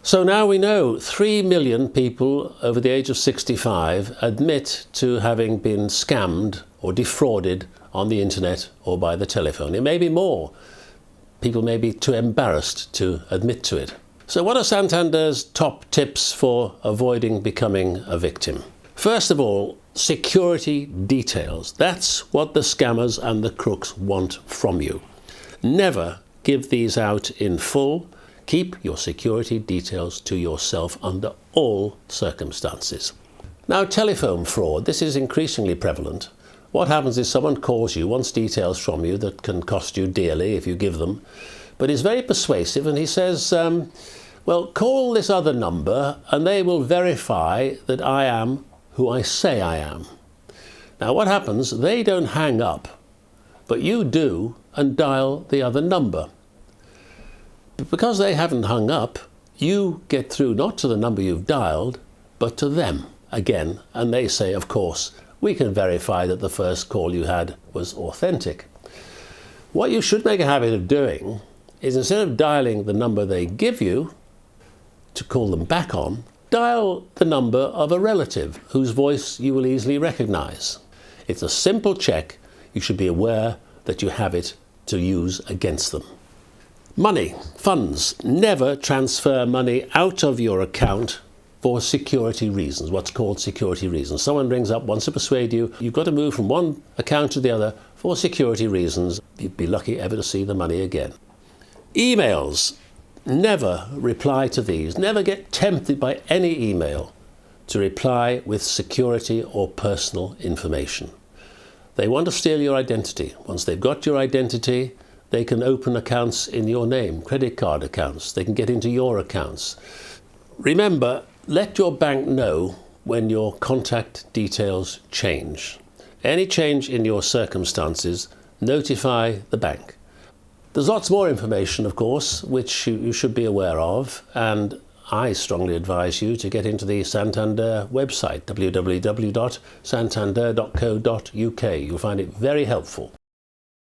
So now we know 3 million people over the age of 65 admit to having been scammed or defrauded on the internet or by the telephone. It may be more. People may be too embarrassed to admit to it. So what are Santander's top tips for avoiding becoming a victim? First of all, security details. That's what the scammers and the crooks want from you. Never give these out in full. Keep your security details to yourself under all circumstances. Now, telephone fraud. This is increasingly prevalent. What happens is someone calls you, wants details from you that can cost you dearly if you give them, but he's very persuasive and he says, well, call this other number and they will verify that I am who I say I am. Now what happens, they don't hang up, but you do and dial the other number. But because they haven't hung up, you get through not to the number you've dialed, but to them again, and they say, of course, we can verify that the first call you had was authentic. What you should make a habit of doing is, instead of dialing the number they give you to call them back on, dial the number of a relative whose voice you will easily recognize. It's a simple check. You should be aware that you have it to use against them. Money, funds. Never transfer money out of your account for security reasons, what's called security reasons. Someone rings up, wants to persuade you, you've got to move from one account to the other for security reasons. You'd be lucky ever to see the money again. Emails. Never reply to these. Never get tempted by any email to reply with security or personal information. They want to steal your identity. Once they've got your identity, they can open accounts in your name, credit card accounts. They can get into your accounts. Remember, let your bank know when your contact details change. Any change in your circumstances, notify the bank. There's lots more information, of course, which you should be aware of, and I strongly advise you to get into the Santander website, www.santander.co.uk. You'll find it very helpful.